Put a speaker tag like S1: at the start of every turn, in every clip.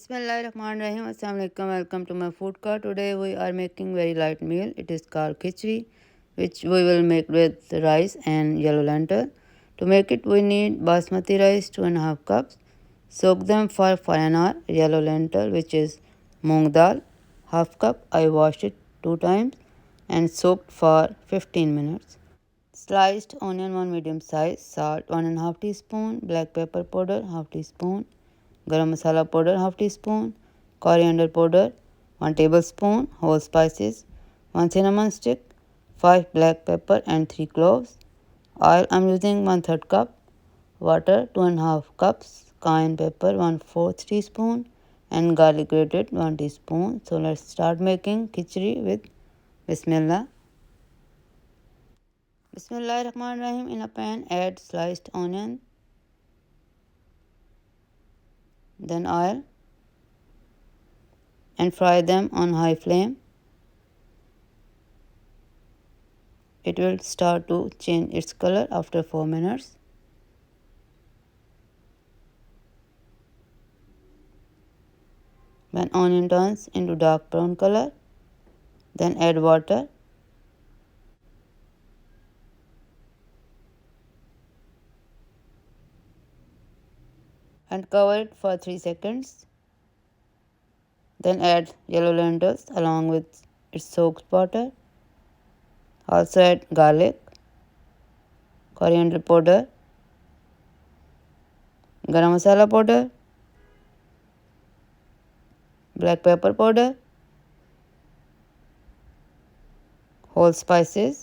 S1: Bismillahirrahmanirrahim. Assalamualaikum. Welcome to my food cart. Today we are making very light meal. It is called Khichri, which we will make with rice and yellow lentil. To make it, we need Basmati rice 2.5 cups. Soak them for an hour. Yellow lentil, which is moong dall, half cup. I washed it 2 times and soaked for 15 minutes. Sliced onion 1 medium size. Salt 1.5 teaspoon. Black pepper powder half teaspoon. Garam masala powder half teaspoon, coriander powder 1 tablespoon, whole spices 1 cinnamon stick, 5 black pepper and 3 cloves. Oil I'm using 1/3 cup, water 2.5 cups, cayenne pepper 1/4 teaspoon and garlic grated 1 teaspoon. So let's start making khichri with Bismillah. Bismillahirrahmanirrahim. In a pan add sliced onion, then oil, and fry them on high flame. It will start to change its color after 4 minutes. When onion turns into dark brown color, then add water and cover it for 3 seconds. Then add yellow lentils along with its soaked water. Also add garlic, coriander powder, garam masala powder, black pepper powder, whole spices,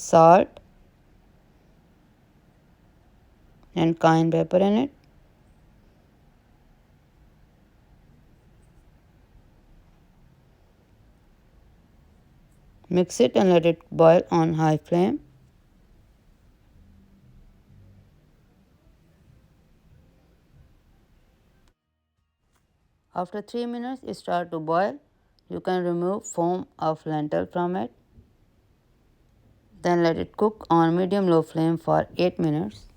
S1: salt and cayenne pepper in it. Mix it and let it boil on high flame. After 3 minutes, it starts to boil. You can remove foam of lentil from it. Then let it cook on medium-low flame for 8 minutes.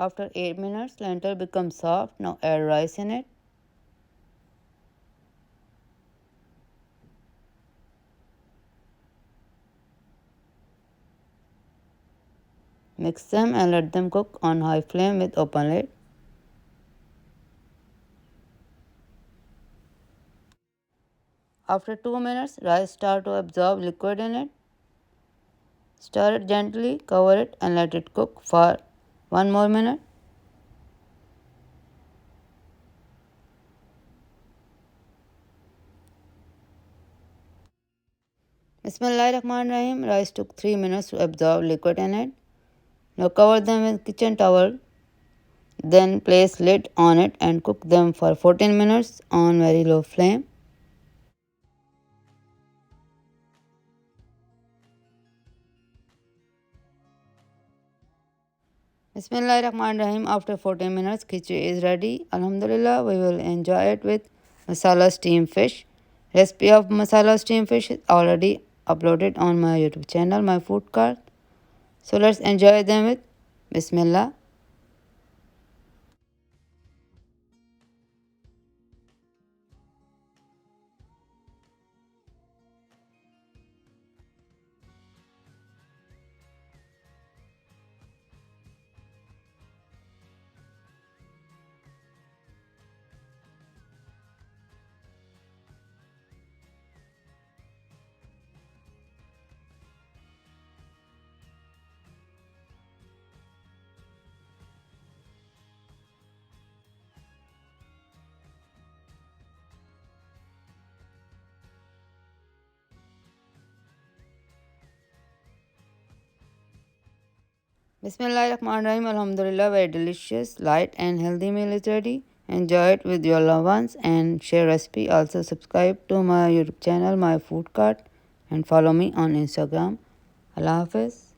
S1: After 8 minutes, lentil becomes soft. Now add rice in it. Mix them and let them cook on high flame with open lid. After 2 minutes, rice starts to absorb liquid in it. Stir it gently, cover it and let it cook for 1 more minute. Bismillahirrahmanirrahim. Rice took 3 minutes to absorb liquid in it. Now cover them with kitchen towel. Then place lid on it and cook them for 14 minutes on very low flame. Bismillahirrahmanirrahim. After 14 minutes, khichri is ready. Alhamdulillah, we will enjoy it with masala steamed fish. Recipe of masala steamed fish is already uploaded on my YouTube channel, my food cart. So let's enjoy them with Bismillah. Bismillahirrahmanirrahim. Alhamdulillah, very delicious, light and healthy meal is ready. Enjoy it with your loved ones and share recipe. Also subscribe to my YouTube channel, my food cart, and follow me on Instagram. Allah Hafiz.